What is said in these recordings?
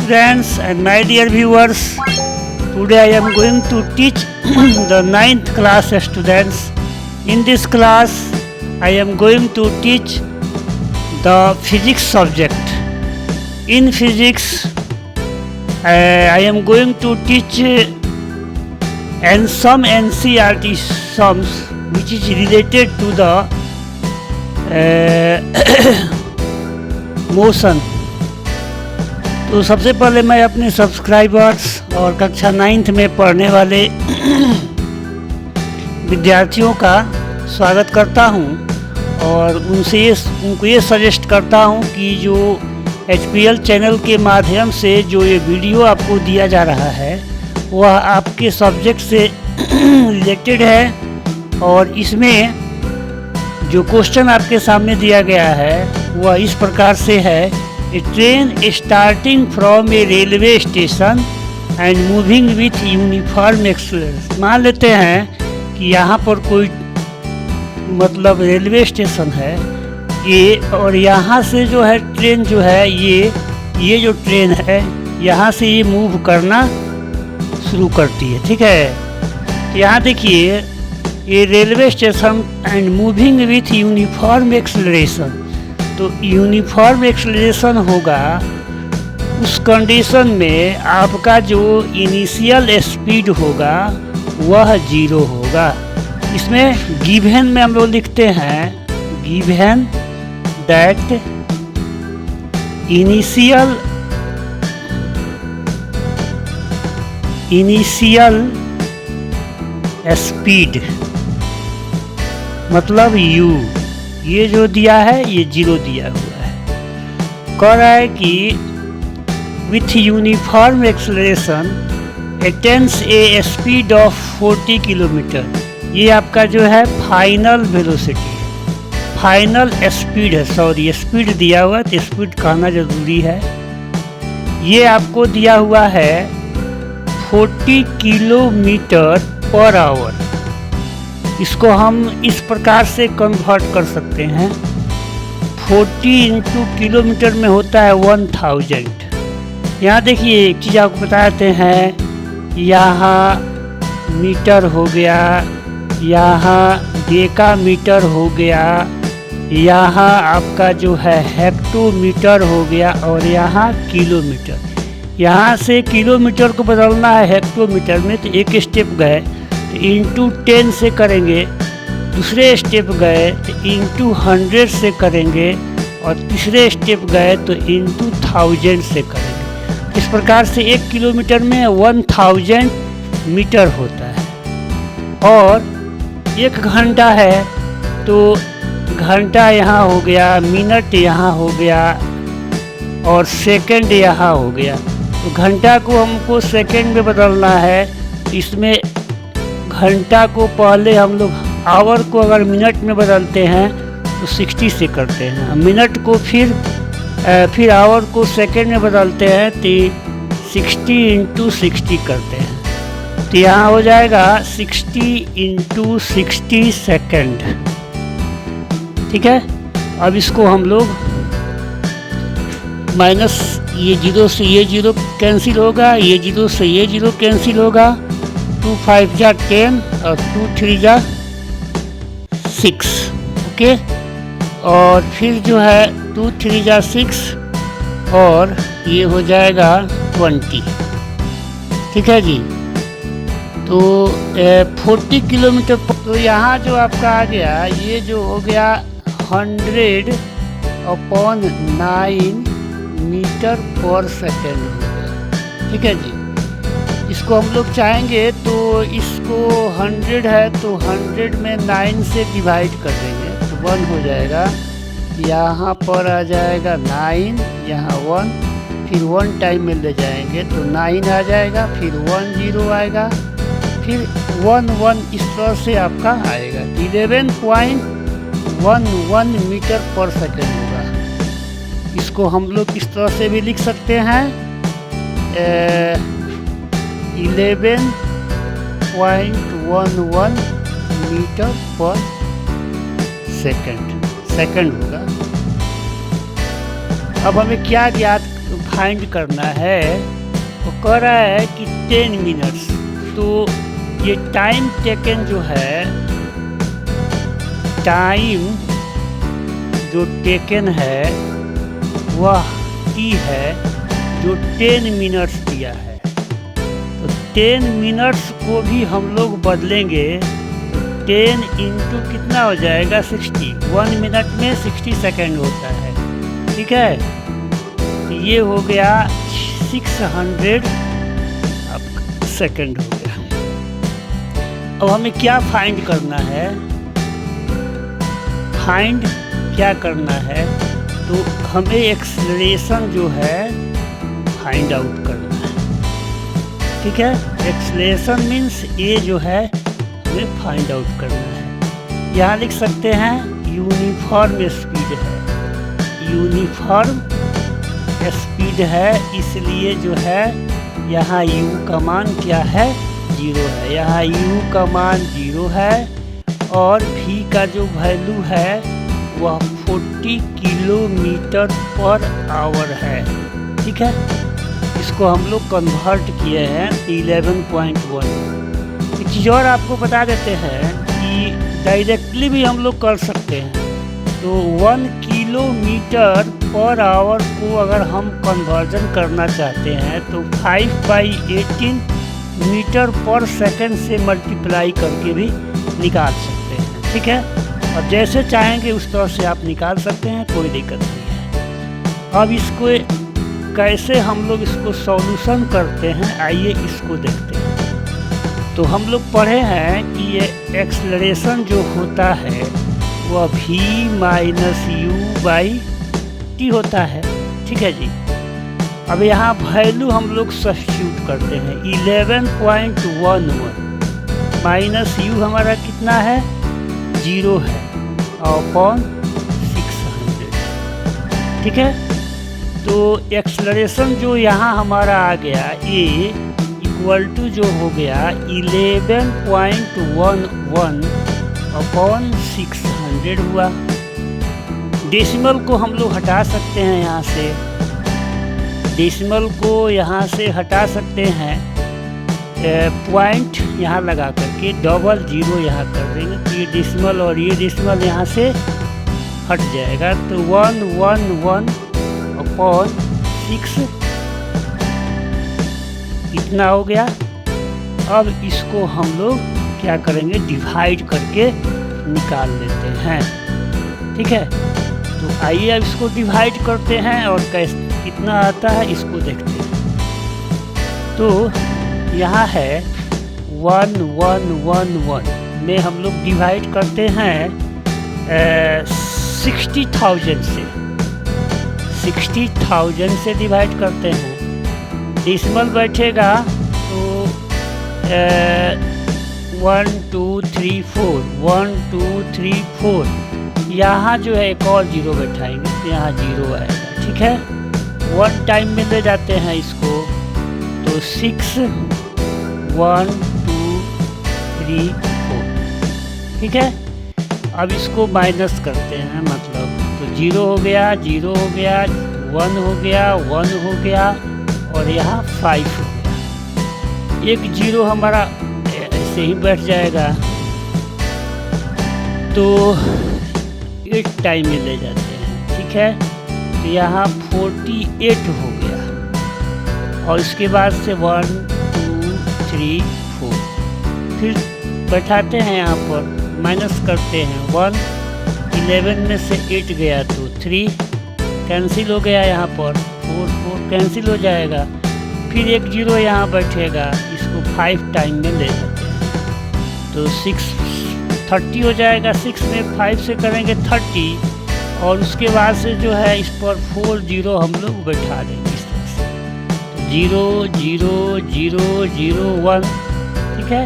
friends and my dear viewers, today I am going to teach the 9th class students. In this class I am going to teach the physics subject. In physics I am going to teach and some NCERT sums which is related to the motion. तो सबसे पहले मैं अपने subscribers और कक्षा 9th में पढ़ने वाले विद्यार्थियों का स्वागत करता हूं और उनको ये सजेस्ट करता हूं कि जो HPL चैनल के माध्यम से जो ये वीडियो आपको दिया जा रहा है वह आपके सब्जेक्ट से रिलेटेड है और इसमें जो क्वेश्चन आपके सामने दिया गया है वह इस प्रकार से है। A train starting from a railway station and moving with uniform acceleration. मान लेते हैं कि यहाँ पर कोई मतलब रेलवे स्टेशन है ये, और यहाँ से जो है ट्रेन जो है ये जो ट्रेन है यहाँ से ये मूव करना शुरू करती है। ठीक है, तो यहाँ देखिए ये railway station and moving with uniform acceleration. तो यूनिफॉर्म एक्सेलरेशन होगा उस कंडीशन में आपका जो इनिशियल स्पीड होगा वह 0 होगा। इसमें गिवन में हम लोग लिखते हैं गिवन दैट इनिशियल स्पीड मतलब u, ये जो दिया है ये 0 दिया हुआ है। कह रहा है कि with uniform acceleration attains A speed of 40 kilometre. ये आपका जो है फाइनल वेलोसिटी है, फाइनल स्पीड है, सॉरी स्पीड दिया हुआ है तो स्पीड कहना जरूरी है। ये आपको दिया हुआ है 40 किलोमीटर पर आवर। इसको हम इस प्रकार से कन्वर्ट कर सकते हैं 40 इंटू किलोमीटर में होता है 1000। यहाँ देखिए एक चीज़ आपको बताते हैं, यहाँ मीटर हो गया, यहाँ डेकामीटर हो गया, यहाँ आपका जो है हेक्टोमीटर हो गया और यहाँ किलोमीटर। यहाँ से किलोमीटर को बदलना है हेक्टोमीटर में तो एक स्टेप गए तो इंटू 10 से करेंगे, दूसरे स्टेप गए तो इंटू 100 से करेंगे और तीसरे स्टेप गए तो इंटू 1000 से करेंगे। इस प्रकार से 1 किलोमीटर में 1000 मीटर होता है। और 1 घंटा है तो घंटा यहाँ हो गया, मिनट यहाँ हो गया और सेकंड यहाँ हो गया। तो घंटा को हमको सेकंड में बदलना है, इसमें घंटा को पहले हम लोग आवर को अगर मिनट में बदलते हैं तो 60 से करते हैं, मिनट को फिर आवर को सेकंड में बदलते हैं तो 60 इंटू 60 करते हैं। तो यहाँ हो जाएगा 60 इंटू 60 सेकेंड। ठीक है, अब इसको हम लोग माइनस ये 0 से ये 0 कैंसिल होगा, ये 0 से ये 0 कैंसिल होगा, 2 5 जा 10 और 2 3 जा 6। ओके, और फिर जो है 2 3 जा 6 और ये हो जाएगा 20। ठीक है जी, तो 40 किलोमीटर। तो यहाँ जो आपका आ गया ये जो हो गया 100/9 मीटर पर सेकेंड हो गया। ठीक है जी, इसको हम लोग चाहेंगे तो इसको 100 है तो 100 में 9 से डिवाइड कर देंगे तो 1 हो जाएगा। यहाँ पर आ जाएगा 9, यहाँ 1, फिर 1 टाइम में ले जाएंगे तो 9 आ जाएगा, फिर 1 0 आएगा, फिर 1 1 इस तरह से आपका आएगा 11.11 मीटर पर सेकेंड होगा। इसको हम लोग इस तरह से भी लिख सकते हैं 11.11 मीटर पर सेकंड होगा। अब हमें क्या ज्ञात फाइंड करना है, वो कह रहा है कि 10 मिनट्स। तो ये टाइम टेकन जो है, टाइम जो टेकन है वह टी है जो 10 मिनट्स दिया है। तो 10 मिनट्स को भी हम लोग बदलेंगे, 10 इंटू कितना हो जाएगा 60। 1 मिनट में 60 सेकेंड होता है, ठीक है। तो ये हो गया 600 सेकेंड हो गया। अब हमें क्या फाइंड करना है, फाइंड क्या करना है, तो हमें एक्सेलरेशन जो है फाइंड आउट करना है, ठीक है। एक्सेलरेशन मीन्स ये जो है हमें फाइंड आउट करना है। यहाँ लिख सकते हैं यूनिफॉर्म स्पीड है, यूनिफॉर्म स्पीड है, इसलिए जो है यहाँ u का मान क्या है 0 है। यहाँ u का मान 0 है और v का जो वैल्यू है वह 40 किलोमीटर पर आवर है, ठीक है। इसको हम लोग कन्वर्ट किए हैं 11.1। एक चीज़ और आपको बता देते हैं कि डायरेक्टली भी हम लोग कर सकते हैं। तो 1 किलोमीटर पर आवर को अगर हम कन्वर्जन करना चाहते हैं तो 5/18 मीटर पर सेकंड से मल्टीप्लाई करके भी निकाल सकते हैं, ठीक है। अब जैसे चाहेंगे उस तरह से आप निकाल सकते हैं, कोई दिक्कत नहीं है। अब इसको कैसे हम लोग इसको सॉल्यूशन करते हैं, आइए इसको देखते हैं। तो हम लोग पढ़े हैं कि ये एक्सेलरेशन जो होता है वह v minus u by T होता है, ठीक है जी। अब यहाँ वैल्यू हम लोग सब्स्टिट्यूट करते हैं 11.11 माइनस u हमारा कितना है 0 है अपॉन 600, ठीक है। तो एक्सेलरेशन जो यहाँ हमारा आ गया a इक्वल टू जो हो गया 11.11 अपॉन 600 हुआ। डेसिमल को हम लोग हटा सकते हैं, यहाँ से डेसिमल को यहाँ से हटा सकते हैं, पॉइंट यहाँ लगा करके डबल 0 यहाँ कर देंगे तो ये डेसिमल और ये डेसिमल यहाँ से हट जाएगा। तो 111 अपॉन 6 इतना हो गया। अब इसको हम लोग क्या करेंगे, डिवाइड करके निकाल लेते हैं, ठीक है। तो आइए अब इसको डिवाइड करते हैं और कैसे कितना आता है इसको देखते हैं। तो यहाँ है 1111 में हम लोग डिवाइड करते हैं 60,000 से, 60,000 से डिवाइड करते हैं। डेसिमल बैठेगा तो 1 2 3 4 1 2 3 4 यहाँ जो है एक और 0 बैठाएंगे तो यहाँ 0 आएगा, ठीक है। 1 टाइम में ले जाते हैं इसको तो 6 1 2 3 4, ठीक है। अब इसको माइनस करते हैं, मतलब तो 0 हो गया 0 हो गया 1 हो गया 1 हो गया और यहाँ 5 हो गया। एक 0 हमारा ऐसे ही बैठ जाएगा तो 8 टाइम में ले जाते हैं, ठीक है। तो यहाँ 48 हो गया और इसके बाद से 1 2 3 4 फिर बैठाते हैं, यहाँ पर माइनस करते हैं 1 11 में से 8 गया तो 3 कैंसिल हो गया, यहाँ पर 4 4 कैंसिल हो जाएगा। फिर एक 0 यहाँ बैठेगा, इसको 5 टाइम में ले जाते हैं तो 6 30 हो जाएगा। 6 में 5 से करेंगे 30 और उसके बाद से जो है इस पर 4 0 हम लोग बैठा देंगे इस तरह से, तो 0 0 0 0 1, ठीक है।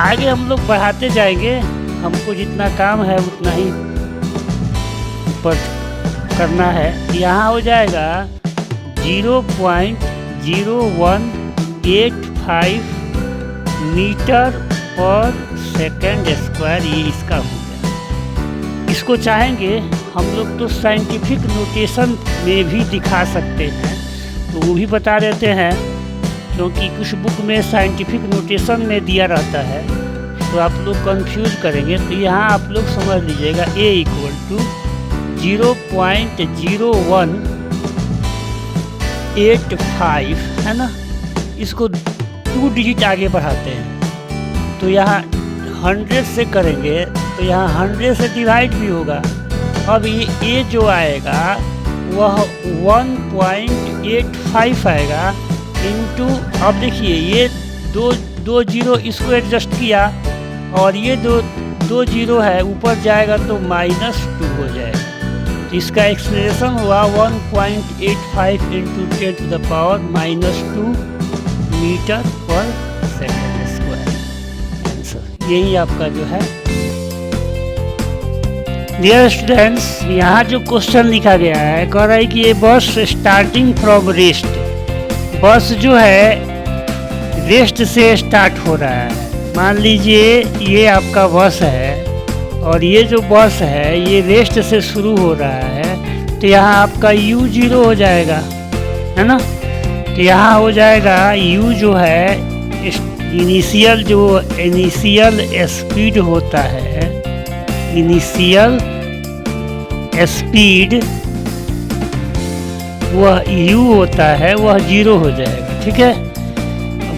आगे हम लोग बढ़ाते जाएंगे, हमको जितना काम है उतना ही ऊपर करना है। यहाँ हो जाएगा 0.0185 मीटर पर सेकेंड स्क्वायर, ये इसका हो गया। इसको इसको चाहेंगे हम लोग तो साइंटिफिक नोटेशन में भी दिखा सकते हैं, तो वो भी बता देते हैं, क्योंकि कुछ बुक में साइंटिफिक नोटेशन में दिया रहता है तो आप लोग कंफ्यूज करेंगे। तो यहाँ आप लोग समझ लीजिएगा a = 0.0185 है ना, इसको 2 डिजिट आगे बढ़ाते हैं। तो यहाँ 100 से करेंगे तो यहाँ 100 से डिवाइड भी होगा। अब ये a जो आएगा वह 1.85 आएगा इंटू, अब देखिए ये दो जीरो इसको एडजस्ट किया और ये दो जीरो है ऊपर जाएगा तो -2 हो जाएगा। तो इसका एक्सप्रेशन हुआ 1.85 into 10⁻⁻² metre per second square. Answer यही आपका जो है। डियर स्टूडेंट्स, यहाँ जो क्वेश्चन लिखा गया है, कह रहा है कि ये बस स्टार्टिंग फ्रॉम रेस्ट, बस जो है रेस्ट से स्टार्ट हो रहा है। मान लीजिए ये आपका बस है और ये जो बस है ये रेस्ट से शुरू हो रहा है, तो यहाँ आपका u0 हो जाएगा, है ना। तो यहाँ हो जाएगा u जो है इनिशियल स्पीड होता है, इनिशियल स्पीड वह u होता है, वह 0 हो जाएगा। ठीक है,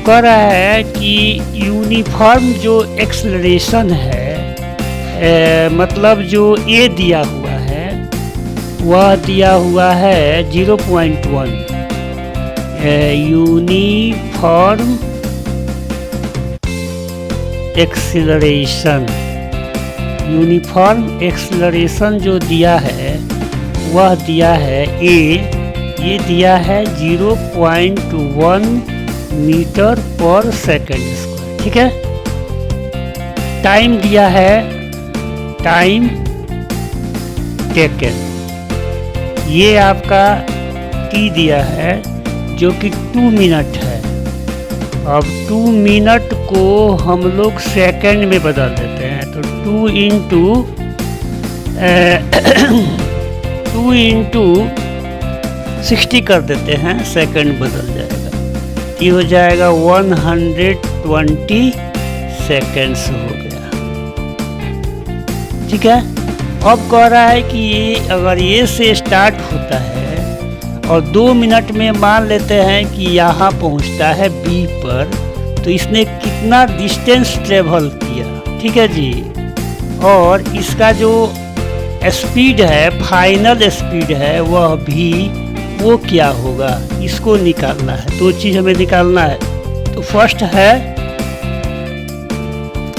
कह रहा है कि यूनिफॉर्म जो एक्सेलरेशन है, मतलब जो a दिया हुआ है वह दिया हुआ है 0.1। यूनिफॉर्म एक्सेलरेशन जो दिया है वह दिया है a, ये दिया है 0.1 मीटर पर सेकेंड स्क्वायर। ठीक है, टाइम दिया है, टाइम टेकन ये आपका t दिया है जो कि 2 मिनट है। अब 2 मिनट को हम लोग सेकंड में बदल देते हैं, तो 2 इंटू 60 कर देते हैं, सेकंड बदल जाएगा। ये हो जाएगा 120 सेकेंड्स हो गया। ठीक है, अब कह रहा है कि अगर ये से स्टार्ट होता है और 2 मिनट में मान लेते हैं कि यहाँ पहुँचता है B पर, तो इसने कितना डिस्टेंस ट्रेवल किया। ठीक है जी, और इसका जो स्पीड है, फाइनल स्पीड है वह भी वो क्या होगा, इसको निकालना है। 2 चीज़ हमें निकालना है। तो फर्स्ट है,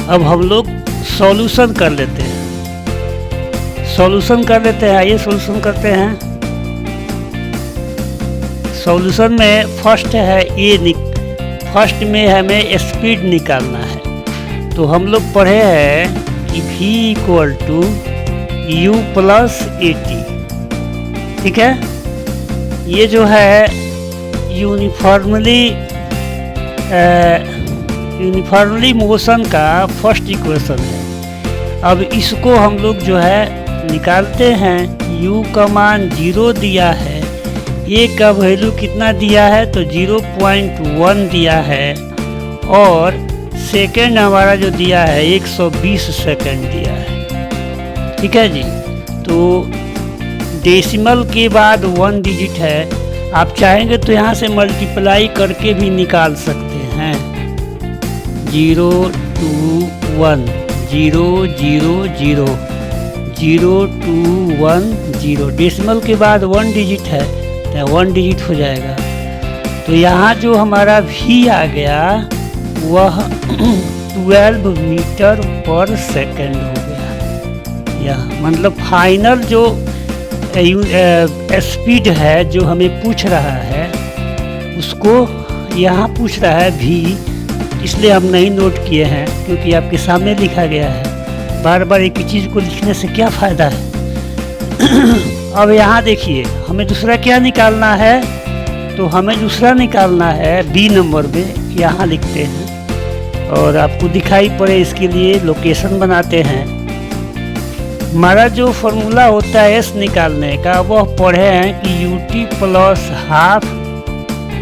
अब हम लोग सॉल्यूशन कर लेते हैं, आइए सॉल्यूशन करते हैं। सॉल्यूशन में फर्स्ट है फर्स्ट में हमें स्पीड निकालना है। तो हम लोग पढ़े हैं कि v = u + at। ठीक है, ये जो है यूनिफॉर्मली मोशन का फर्स्ट इक्वेशन है। अब इसको हम लोग जो है निकालते हैं। u का मान 0 दिया है, a का वैल्यू कितना दिया है, तो 0.1 दिया है, और सेकेंड हमारा जो दिया है 120 सेकेंड दिया है। ठीक है जी, तो डेसिमल के बाद 1 डिजिट है। आप चाहेंगे तो यहाँ से मल्टीप्लाई करके भी निकाल सकते हैं। 0 2 1 0 0 0 0 2 1 0, डेसिमल के बाद 1 डिजिट है तो 1 डिजिट हो जाएगा। तो यहाँ जो हमारा v आ गया वह 12 मीटर पर सेकेंड हो गया। यह मतलब फाइनल जो स्पीड है जो हमें पूछ रहा है उसको यहाँ पूछ रहा है v, इसलिए हम नहीं नोट किए हैं क्योंकि आपके सामने लिखा गया है। बार बार एक ही चीज़ को लिखने से क्या फ़ायदा है। अब यहाँ देखिए हमें दूसरा क्या निकालना है, तो हमें दूसरा निकालना है बी नंबर में, यहाँ लिखते हैं और आपको दिखाई पड़े इसके लिए लोकेशन बनाते हैं। हमारा जो फॉर्मूला होता है एस निकालने का, वह पढ़े हैं कि UT plus half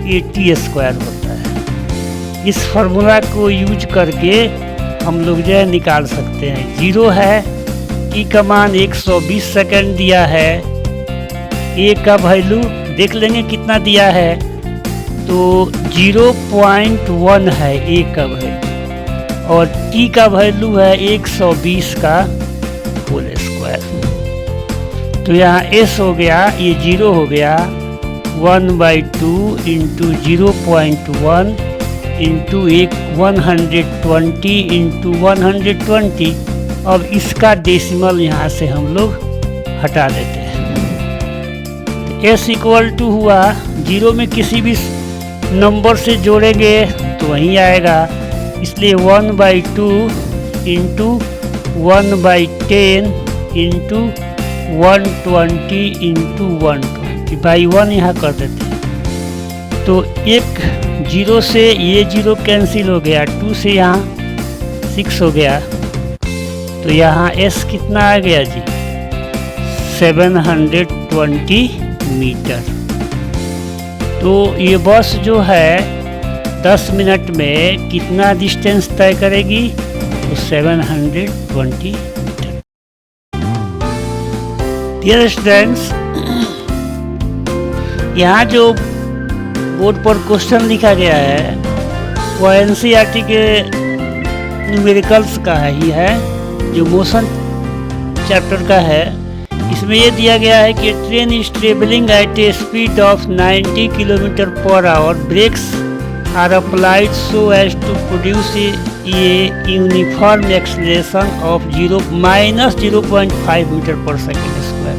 AT square होता है। इस फॉर्मूला को यूज करके हम लोग जो है निकाल सकते हैं। 0 है, टी का मान 120 सेकंड दिया है, ए का वैल्यू देख लेंगे कितना दिया है, तो 0.1 है ए का वैल्यू, और टी का वैल्यू है 120 का होल स्क्वायर। तो यहाँ एस हो गया, ये 0 हो गया, 1/2 इंटू 0.1 इंटू 120 इंटू 120। अब इसका डेसिमल यहाँ से हम लोग हटा देते हैं। एस इक्वल टू हुआ, 0 में किसी भी नंबर से जोड़ेंगे तो वहीं आएगा, इसलिए 1/2 इंटू 1/10 इंटू 120 इंटू 120 बाई 1 यहाँ कर देते हैं। तो एक 0 से ये 0 कैंसिल हो गया, 2 से यहाँ 6 हो गया, तो यहाँ एस कितना आ गया जी, 720 मीटर। तो ये बस जो है 10 मिनट में कितना डिस्टेंस तय करेगी, तो 720 मीटर। डियर स्टूडेंट्स, यहाँ जो बोर्ड पर क्वेश्चन लिखा गया है वो NCERT के न्यूमेरिकल्स का ही है, जो मोशन चैप्टर का है। इसमें ये दिया गया है कि train is travelling at a speed of 90 kilometre per hour, brakes are applied so as to produce a uniform acceleration of -0.5 metre per second square.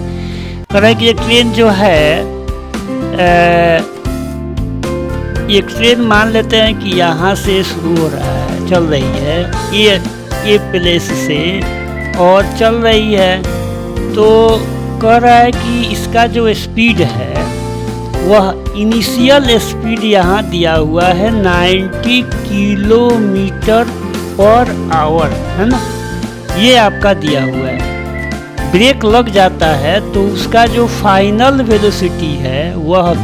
कह रहा है कि ये ट्रेन जो है, एक ट्रेन मान लेते हैं कि यहाँ से शुरू हो रहा है, चल रही है ये प्लेस से और चल रही है, तो कह रहा है कि इसका जो स्पीड है वह इनिशियल स्पीड यहाँ दिया हुआ है 90 किलोमीटर पर आवर, है ना, ये आपका दिया हुआ है। ब्रेक लग जाता है तो उसका जो फाइनल वेलोसिटी है वह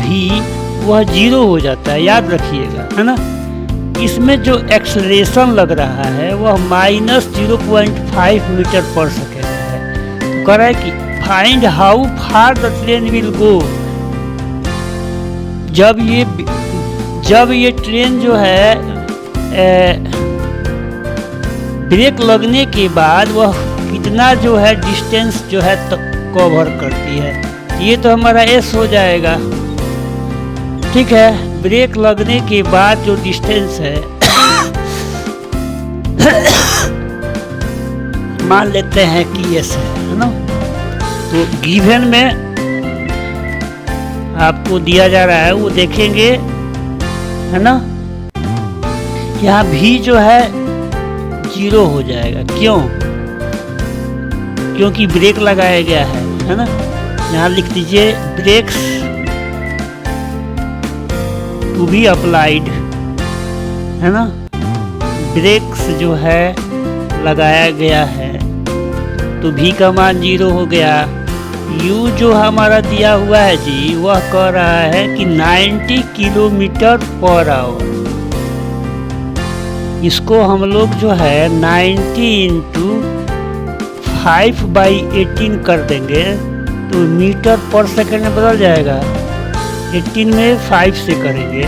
0 हो जाता है, याद रखिएगा, है ना। इसमें जो एक्सेलरेशन लग रहा है वह -0.5 मीटर पर सेकेंड है। तो कह रहा है कि find how far the train will go. जब ये ट्रेन जो है ब्रेक लगने के बाद वह कितना जो है डिस्टेंस जो है कवर करती है, ये तो हमारा एस हो जाएगा। ठीक है, ब्रेक लगने के बाद जो डिस्टेंस है मान लेते हैं कि एस है ना। तो गिवन में आपको दिया जा रहा है वो देखेंगे, है ना। यहाँ भी जो है 0 हो जाएगा, क्यों, क्योंकि ब्रेक लगाया गया है ना। यहाँ लिख दीजिए ब्रेक्स टू बी अप्लाइड, है ना, ब्रेक्स जो है लगाया गया है, तो भी का मान 0 हो गया। यू जो हमारा दिया हुआ है जी, वह कह रहा है कि 90 किलोमीटर पर आवर। इसको हम लोग जो है 90 इंटू 5/18 कर देंगे तो मीटर पर सेकंड में बदल जाएगा। 18 में 5 से करेंगे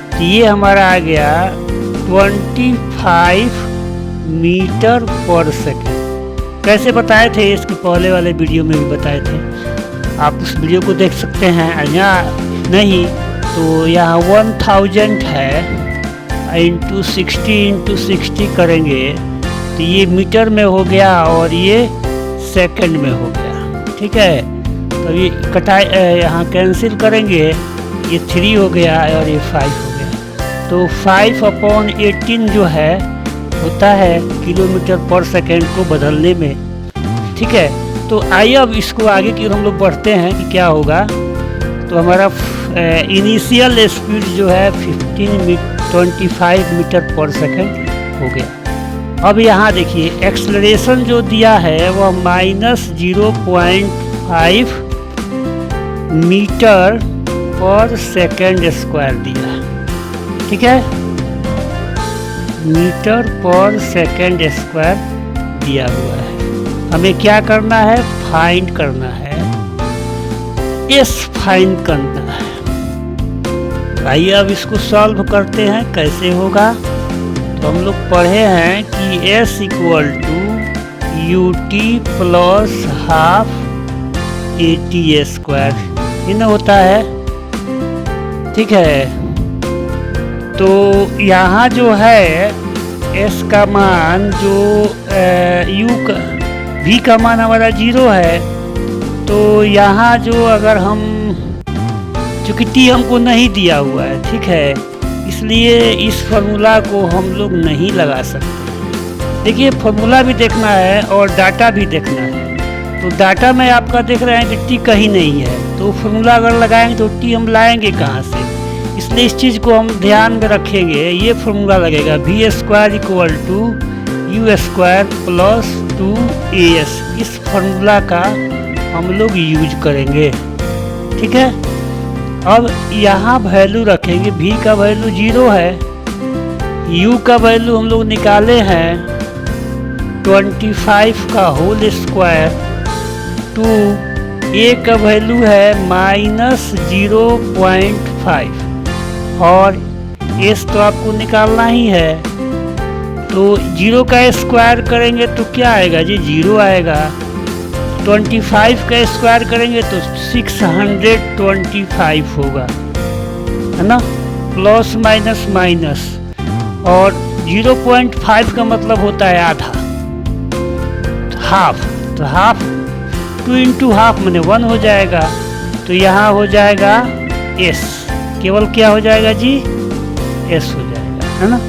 तो ये हमारा आ गया 25 मीटर पर सेकंड। कैसे बताए थे, इसके पहले वाले वीडियो में भी बताए थे, आप उस वीडियो को देख सकते हैं। यहाँ नहीं तो यहाँ 1000 है, इंटू 60 करेंगे तो ये मीटर में हो गया और ये सेकंड में हो गया। ठीक है, तो ये कटाई यहाँ कैंसिल करेंगे, ये 3 हो गया और ये 5 हो गया। तो 5/18 जो है होता है किलोमीटर पर सेकंड को बदलने में। ठीक है, तो आइए अब इसको आगे की ओर हम लोग बढ़ते हैं कि क्या होगा। तो हमारा इनिशियल स्पीड जो है 25 मीटर पर सेकंड हो गया। अब यहाँ देखिए एक्सलरेशन जो दिया है वह -0.5 मीटर पर सेकंड स्क्वायर दिया है, ठीक है, मीटर पर सेकंड स्क्वायर दिया हुआ है। हमें क्या करना है, फाइंड करना है, एस फाइंड करना है। आइए अब इसको सॉल्व करते हैं, कैसे होगा। तो हम लोग पढ़े हैं कि s equal to ut plus half at square इन होता है, ठीक है। तो यहाँ जो है s का मान जो u का v का मान हमारा 0 है, तो यहाँ जो अगर हम चूँकि t हमको नहीं दिया हुआ है, ठीक है, इसलिए इस फार्मूला को हम लोग नहीं लगा सकते। देखिए फार्मूला भी देखना है और डाटा भी देखना है। तो डाटा में आपका देख रहे हैं कि टी कहीं नहीं है, तो फार्मूला अगर लगाएंगे तो टी हम लाएंगे कहाँ से, इसलिए इस चीज़ को हम ध्यान में रखेंगे। ये फार्मूला लगेगा V square equal to U square plus 2as। इस फार्मूला का हम लोग यूज करेंगे, ठीक है। अब यहाँ वैल्यू रखेंगे, v का वैल्यू 0 है, u का वैल्यू हम लोग निकाले हैं 25 का होल स्क्वायर टू a का वैल्यू है -0.5 और s तो आपको निकालना ही है। तो 0 का स्क्वायर करेंगे तो क्या आएगा जी, 0 आएगा। 25 का स्क्वायर करेंगे तो 625 होगा, है ना, प्लस माइनस माइनस। और 0.5 का मतलब होता है आधा, हाफ। तो हाफ 2 इंटू हाफ मैंने 1 हो जाएगा। तो यहाँ हो जाएगा s, केवल क्या हो जाएगा जी, s हो जाएगा, है ना।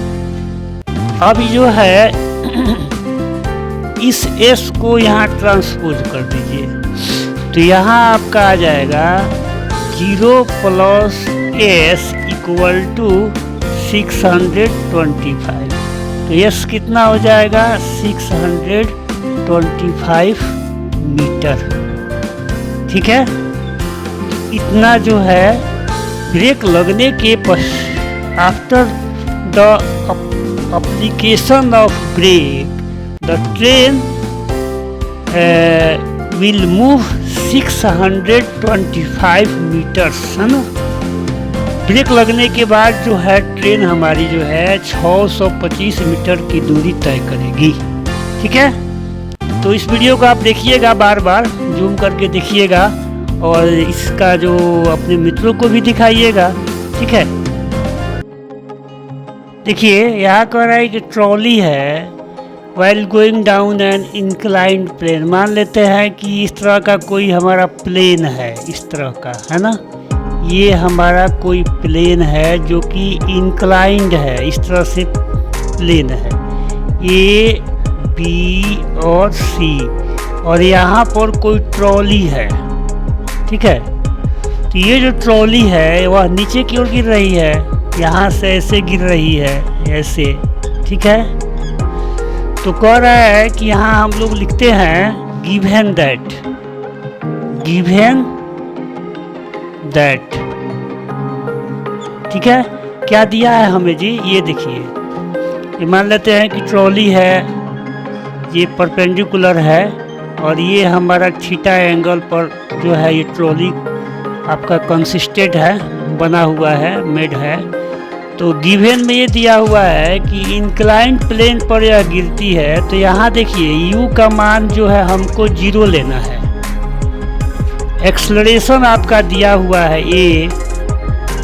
अब जो है इस s को यहाँ ट्रांसपोज कर दीजिए, तो यहाँ आपका आ जाएगा 0 प्लस s इक्वल टू 625। तो s कितना हो जाएगा, 625 मीटर, ठीक है। इतना जो है ब्रेक लगने के after the application of brake the train will move 625 meters, है ना। ब्रेक लगने के बाद जो है ट्रेन हमारी जो है 625 मीटर की दूरी तय करेगी, ठीक है। तो इस वीडियो को आप देखिएगा, बार बार जूम करके देखिएगा और इसका जो अपने मित्रों को भी दिखाइएगा, ठीक है। देखिए यहाँ कह रहा है कि ट्रॉली है while going down an inclined plane। मान लेते हैं कि इस तरह का कोई हमारा प्लेन है, इस तरह का, है ना। ये हमारा कोई प्लेन है जो कि इंक्लाइंड है, इस तरह से प्लेन है A, B और C, और यहाँ पर कोई ट्रॉली है, ठीक है। तो ये जो ट्रॉली है वह नीचे की ओर गिर रही है, यहाँ से ऐसे गिर रही है, ऐसे, ठीक है। तो कह रहा है कि यहाँ हम लोग लिखते हैं गिवन दैट, ठीक है। क्या दिया है हमें जी, ये देखिए, ये मान लेते हैं कि ट्रॉली है, ये परपेंडिकुलर है और ये हमारा थीटा एंगल पर जो है ये ट्रॉली आपका कंसिस्टेंट है, बना हुआ है, मेड है। तो गिवन में ये दिया हुआ है कि इंक्लाइंड प्लेन पर यह गिरती है। तो यहाँ देखिए u का मान जो है हमको 0 लेना है। एक्सलरेशन आपका दिया हुआ है a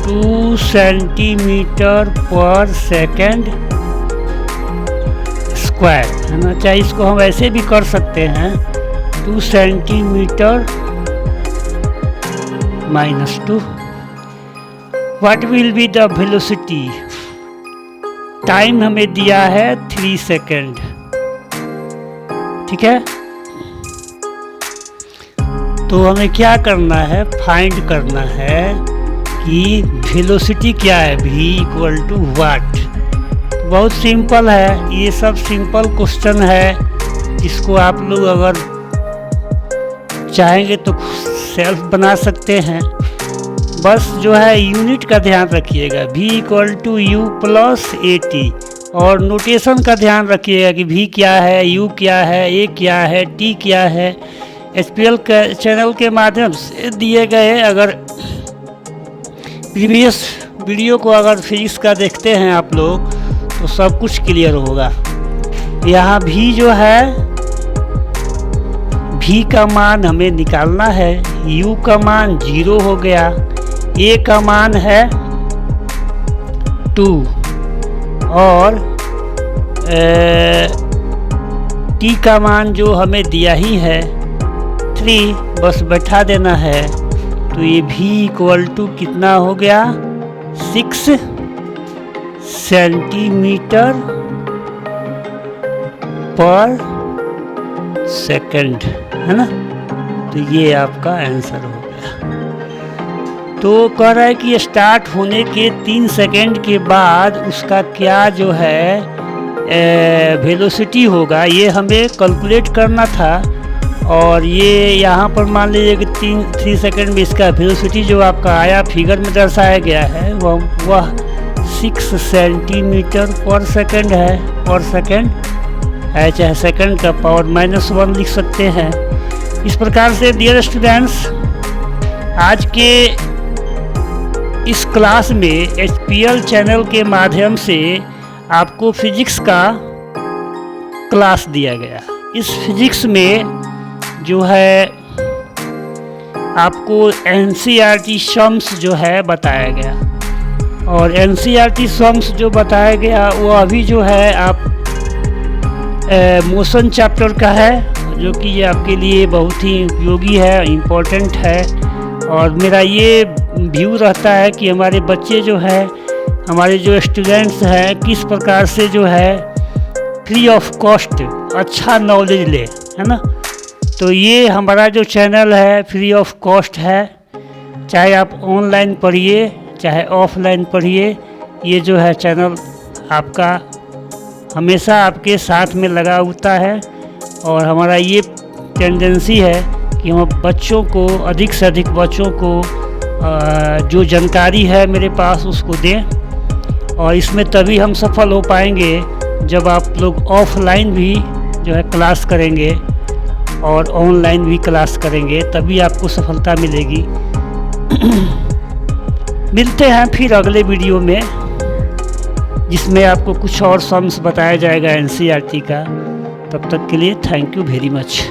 2 सेंटीमीटर पर सेकेंड स्क्वायर, है ना। चाहे इसको हम ऐसे भी कर सकते हैं 2 centimetre -2। What will be the velocity? Time हमें दिया है 3 सेकेंड, ठीक है। तो हमें क्या करना है, फाइंड करना है कि वेलोसिटी क्या है, v इक्वल टू वाट। बहुत सिंपल है, ये सब सिंपल क्वेश्चन है। इसको आप लोग अगर चाहेंगे तो सेल्फ बना सकते हैं। बस जो है यूनिट का ध्यान रखिएगा, V = U + AT, और नोटेशन का ध्यान रखिएगा कि V क्या है, U क्या है, A क्या है, T क्या है। SPL चैनल के माध्यम से दिए गए अगर प्रीवियस वीडियो को अगर फिजिक्स का देखते हैं आप लोग तो सब कुछ क्लियर होगा। यहाँ V जो है, V का मान हमें निकालना है। U का मान 0 हो गया, A का मान है 2 और T का मान जो हमें दिया ही है 3, बस बैठा देना है। तो ये V = कितना हो गया, 6 सेंटीमीटर पर सेकंड, है ना। तो ये आपका आंसर हो गया। तो कह रहा है कि स्टार्ट होने के 3 सेकंड के बाद उसका क्या जो है वेलोसिटी होगा, ये हमें कैलकुलेट करना था। और ये यहाँ पर मान लीजिए कि 3 सेकंड में इसका वेलोसिटी जो आपका आया फिगर में दर्शाया गया है वह 6 सेंटीमीटर पर सेकंड है, पर सेकंड है, चाहे सेकंड का पावर -1 लिख सकते हैं। इस प्रकार से डियर स्टूडेंट्स, आज के इस क्लास में SPL चैनल के माध्यम से आपको फिजिक्स का क्लास दिया गया। इस फिजिक्स में जो है आपको NCERT सम्स जो है बताया गया, और NCERT सम्स जो बताया गया वो अभी जो है आप मोशन चैप्टर का है, जो कि ये आपके लिए बहुत ही उपयोगी है, इम्पोर्टेंट है। और मेरा ये व्यू रहता है कि हमारे बच्चे जो है, हमारे जो स्टूडेंट्स हैं, किस प्रकार से जो है फ्री ऑफ कॉस्ट अच्छा नॉलेज ले, है ना। तो ये हमारा जो चैनल है फ्री ऑफ कॉस्ट है, चाहे आप ऑनलाइन पढ़िए चाहे ऑफलाइन पढ़िए, ये जो है चैनल आपका हमेशा आपके साथ में लगा होता है। और हमारा ये टेंडेंसी है कि हम बच्चों को, अधिक से अधिक बच्चों को जो जानकारी है मेरे पास उसको दें। और इसमें तभी हम सफल हो पाएंगे जब आप लोग ऑफलाइन भी जो है क्लास करेंगे और ऑनलाइन भी क्लास करेंगे, तभी आपको सफलता मिलेगी। मिलते हैं फिर अगले वीडियो में, जिसमें आपको कुछ और सम्स बताया जाएगा NCERT का। तब तक के लिए थैंक यू वेरी मच।